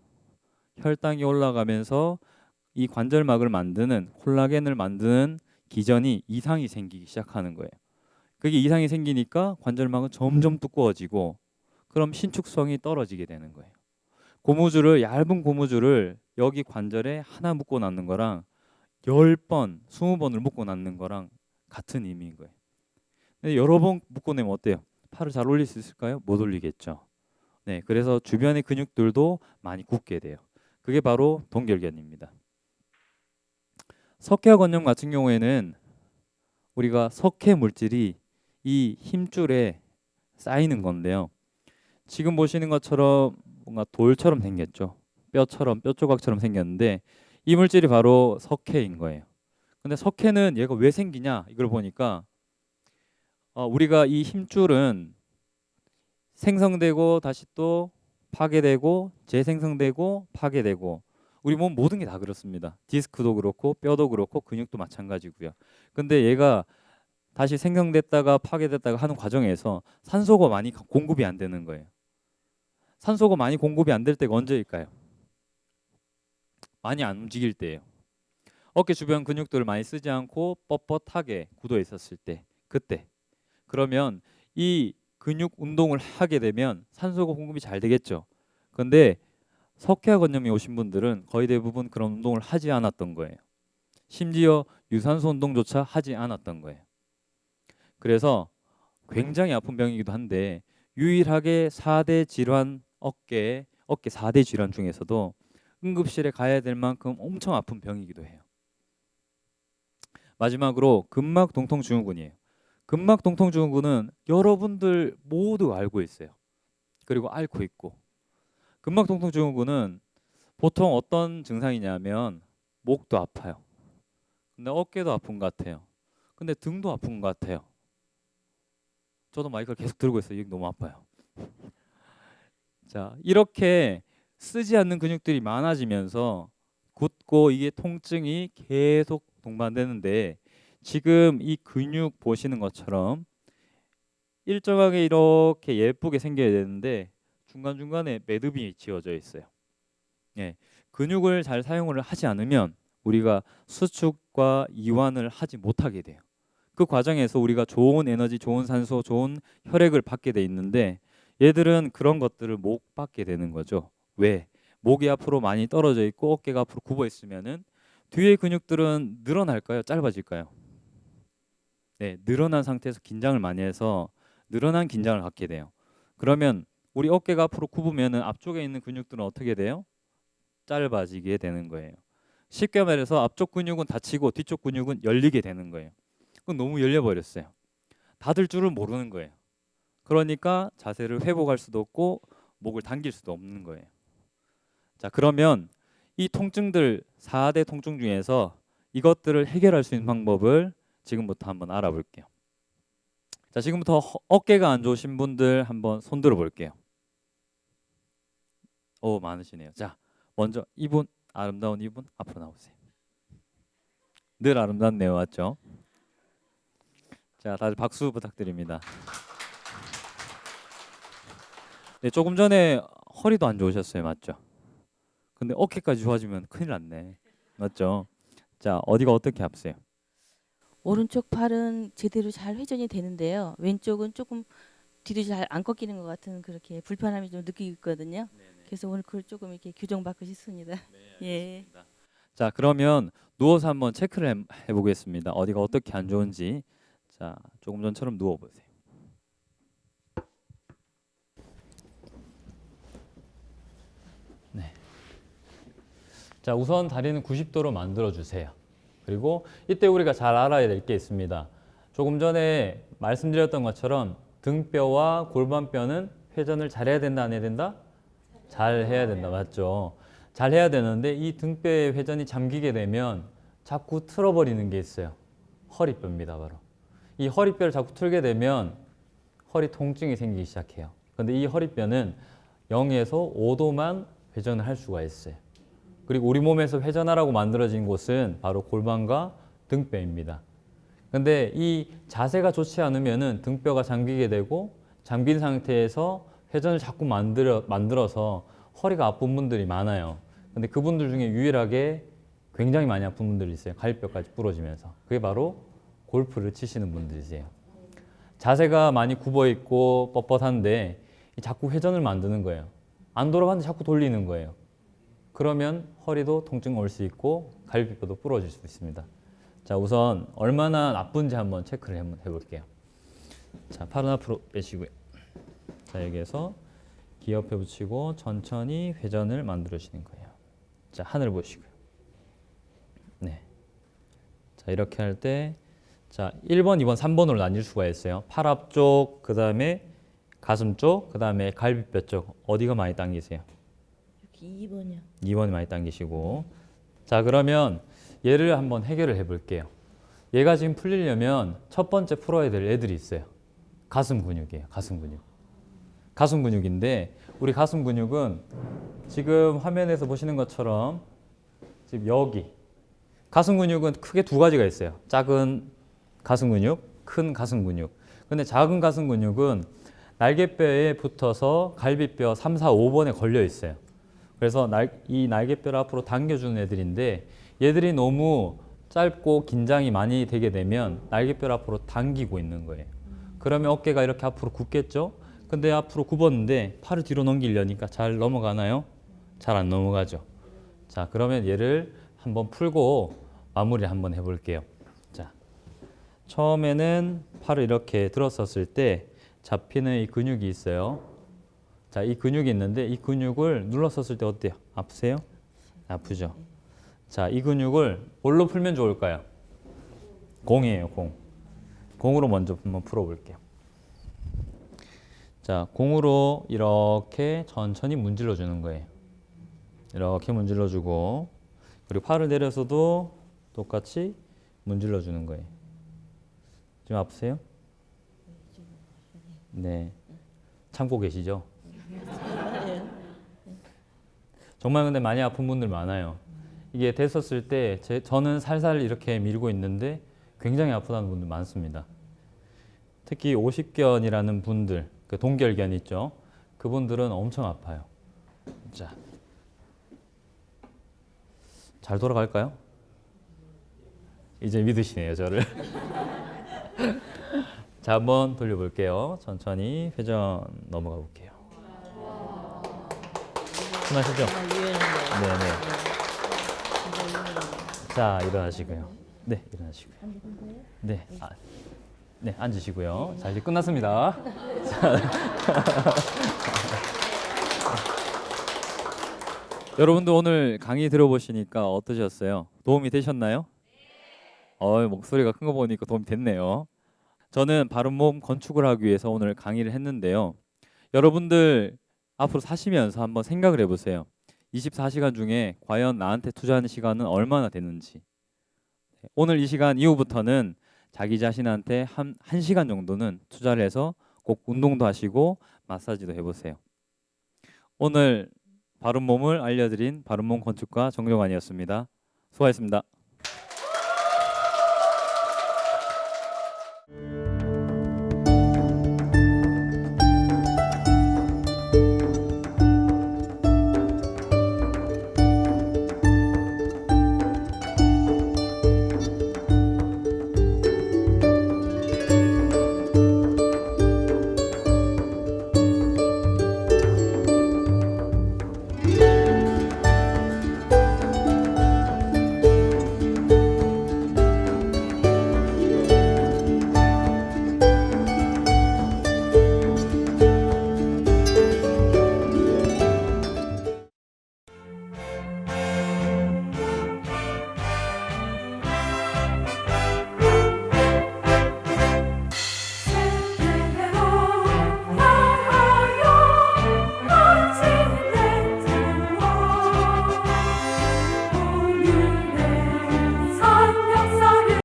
혈당이 올라가면서 이 관절막을 만드는 콜라겐을 만드는 기전이 이상이 생기기 시작하는 거예요. 그게 이상이 생기니까 관절막은 점점 두꺼워지고 그럼 신축성이 떨어지게 되는 거예요. 얇은 고무줄을 여기 관절에 하나 묶고 놨는 거랑 10번, 20번을 묶고 놨는 거랑 같은 의미인 거예요. 근데 여러 번 묶고 내면 어때요? 팔을 잘 올릴 수 있을까요? 못 올리겠죠. 네, 그래서 주변의 근육들도 많이 굳게 돼요. 그게 바로 동결견입니다. 석회 건염 같은 경우에는 우리가 석회 물질이 이 힘줄에 쌓이는 건데요. 지금 보시는 것처럼 뭔가 돌처럼 생겼죠. 뼈처럼 뼈 조각처럼 생겼는데 이 물질이 바로 석회인 거예요. 근데 석회는 얘가 왜 생기냐 이걸 보니까 우리가 이 힘줄은 생성되고 다시 또 파괴되고 재생성되고 파괴되고 우리 몸 모든 게 다 그렇습니다. 디스크도 그렇고 뼈도 그렇고 근육도 마찬가지고요. 근데 얘가 다시 생성됐다가 파괴됐다가 하는 과정에서 산소가 많이 공급이 안 되는 거예요. 산소가 많이 공급이 안 될 때가 언제일까요? 많이 안 움직일 때예요. 어깨 주변 근육들을 많이 쓰지 않고 뻣뻣하게 굳어 있었을 때 그때. 그러면 이 근육 운동을 하게 되면 산소가 공급이 잘 되겠죠. 근데 석회화 건염이 오신 분들은 거의 대부분 그런 운동을 하지 않았던 거예요. 심지어 유산소 운동조차 하지 않았던 거예요. 그래서 굉장히 아픈 병이기도 한데 유일하게 4대 질환 어깨 4대 질환 중에서도 응급실에 가야 될 만큼 엄청 아픈 병이기도 해요. 마지막으로 근막 동통 증후군이에요. 근막 동통 증후군은 여러분들 모두 알고 있어요. 그리고 앓고 있고 근막 동통 증후군은 보통 어떤 증상이냐면 목도 아파요. 근데 어깨도 아픈 것 같아요. 근데 등도 아픈 것 같아요. 저도 마이크를 계속 들고 있어요. 이게 너무 아파요. 자, 이렇게 쓰지 않는 근육들이 많아지면서 굳고 이게 통증이 계속 동반되는데 지금 이 근육 보시는 것처럼 일정하게 이렇게 예쁘게 생겨야 되는데 중간중간에 매듭이 지어져 있어요. 예, 근육을 잘 사용을 하지 않으면 우리가 수축과 이완을 하지 못하게 돼요. 그 과정에서 우리가 좋은 에너지, 좋은 산소, 좋은 혈액을 받게 돼 있는데 얘들은 그런 것들을 못 받게 되는 거죠. 왜? 목이 앞으로 많이 떨어져 있고 어깨가 앞으로 굽어 있으면은 뒤에 근육들은 늘어날까요? 짧아질까요? 네, 늘어난 상태에서 긴장을 많이 해서 늘어난 긴장을 갖게 돼요. 그러면 우리 어깨가 앞으로 굽으면은 앞쪽에 있는 근육들은 어떻게 돼요? 짧아지게 되는 거예요. 쉽게 말해서 앞쪽 근육은 닫히고 뒤쪽 근육은 열리게 되는 거예요. 그건 너무 열려버렸어요. 닫을 줄을 모르는 거예요. 그러니까 자세를 회복할 수도 없고 목을 당길 수도 없는 거예요. 자, 그러면 이 통증들 4대 통증 중에서 이것들을 해결할 수 있는 방법을 지금부터 한번 알아볼게요. 자, 지금부터 어깨가 안 좋으신 분들 한번 손 들어 볼게요. 오, 많으시네요. 자, 먼저 이분, 아름다운 이분 앞으로 나오세요. 늘 아름답네요, 맞죠? 자, 다들 박수 부탁드립니다. 네, 조금 전에 허리도 안 좋으셨어요, 맞죠? 근데 어깨까지 좋아지면 큰일 났네, 맞죠? 자, 어디가 어떻게 아프세요? 오른쪽 팔은 제대로 잘 회전이 되는데요. 왼쪽은 조금 뒤로 잘 안 꺾이는 것 같은 그렇게 불편함이 좀 느끼고 있거든요. 그래서 오늘 그걸 조금 이렇게 교정받고 싶습니다. 예. 자, 그러면 누워서 한번 체크를 해보겠습니다. 어디가 어떻게 안 좋은지. 자, 조금 전처럼 누워보세요. 네. 자, 우선 다리는 90도로 만들어 주세요. 그리고 이때 우리가 잘 알아야 될 게 있습니다. 조금 전에 말씀드렸던 것처럼 등뼈와 골반뼈는 회전을 잘 해야 된다, 안 해야 된다? 잘 해야 된다, 맞죠? 잘 해야 되는데 이 등뼈의 회전이 잠기게 되면 자꾸 틀어버리는 게 있어요. 허리뼈입니다, 바로. 이 허리뼈를 자꾸 틀게 되면 허리 통증이 생기기 시작해요. 근데 이 허리뼈는 0에서 5도만 회전을 할 수가 있어요. 그리고 우리 몸에서 회전하라고 만들어진 곳은 바로 골반과 등뼈입니다. 근데 이 자세가 좋지 않으면은 등뼈가 잠기게 되고 잠긴 상태에서 회전을 자꾸 만들어서 허리가 아픈 분들이 많아요. 근데 그분들 중에 유일하게 굉장히 많이 아픈 분들이 있어요. 갈비뼈까지 부러지면서. 그게 바로 골프를 치시는 분들이세요. 자세가 많이 굽어 있고 뻣뻣한데 자꾸 회전을 만드는 거예요. 안 돌아가는데 자꾸 돌리는 거예요. 그러면 허리도 통증 올 수 있고 갈비뼈도 부러질 수 있습니다. 자, 우선 얼마나 나쁜지 한번 체크를 한번 해볼게요. 자, 팔은 앞으로 빼시고요. 자, 여기에서 귀 옆에 붙이고 천천히 회전을 만들어 주시는 거예요. 자, 하늘 보시고요. 네. 자, 이렇게 할 때 자, 1번, 2번, 3번으로 나뉠 수가 있어요. 팔 앞쪽, 그 다음에 가슴 쪽, 그 다음에 갈비뼈 쪽. 어디가 많이 당기세요? 2번이요. 2번이 많이 당기시고. 자, 그러면 얘를 한번 해결을 해볼게요. 얘가 지금 풀리려면 첫 번째 풀어야 될 애들이 있어요. 가슴 근육이에요. 가슴 근육. 가슴 근육인데 우리 가슴 근육은 지금 화면에서 보시는 것처럼 지금 여기 가슴 근육은 크게 두 가지가 있어요. 작은 가슴 근육, 큰 가슴 근육. 근데 작은 가슴 근육은 날개뼈에 붙어서 갈비뼈 3, 4, 5번에 걸려 있어요. 그래서 이 날개뼈를 앞으로 당겨주는 애들인데 얘들이 너무 짧고 긴장이 많이 되게 되면 날개뼈를 앞으로 당기고 있는 거예요. 그러면 어깨가 이렇게 앞으로 굽겠죠? 근데 앞으로 굽었는데 팔을 뒤로 넘기려니까 잘 넘어가나요? 잘 안 넘어가죠. 자, 그러면 얘를 한번 풀고 마무리 한번 해볼게요. 자, 처음에는 팔을 이렇게 들었었을 때 잡히는 이 근육이 있어요. 자, 이 근육이 있는데 이 근육을 눌렀었을 때 어때요? 아프세요? 아프죠? 자, 이 근육을 뭘로 풀면 좋을까요? 공이에요, 공. 공으로 먼저 한번 풀어볼게요. 자, 공으로 이렇게 천천히 문질러 주는 거예요. 이렇게 문질러 주고 그리고 팔을 내려서도 똑같이 문질러 주는 거예요. 지금 아프세요? 네. 참고 계시죠? 정말 근데 많이 아픈 분들 많아요. 이게 됐었을 때 저는 살살 이렇게 밀고 있는데 굉장히 아프다는 분들 많습니다. 특히 50견이라는 분들, 그 동결견 있죠? 그분들은 엄청 아파요. 자, 잘 돌아갈까요? 이제 믿으시네요, 저를. 자, 한번 돌려볼게요. 천천히 회전 넘어가 볼게요. 편하시죠? 네네. 자, 일어나시고요. 네, 일어나시고요. 네, 네, 앉으시고요. 자, 이제 끝났습니다. 여러분들 오늘 강의 들어보시니까 어떠셨어요? 도움이 되셨나요? 목소리가 큰 거 보니까 도움이 됐네요. 저는 바른몸 건축을 하기 위해서 오늘 강의를 했는데요. 여러분들 앞으로 사시면서 한번 생각을 해보세요. 24시간 중에 과연 나한테 투자하는 시간은 얼마나 되는지. 오늘 이 시간 이후부터는 자기 자신한테 한 1시간 정도는 투자를 해서 꼭 운동도 하시고 마사지도 해보세요. 오늘 바른몸을 알려드린 바른몸 건축가 정정환이었습니다. 수고하셨습니다.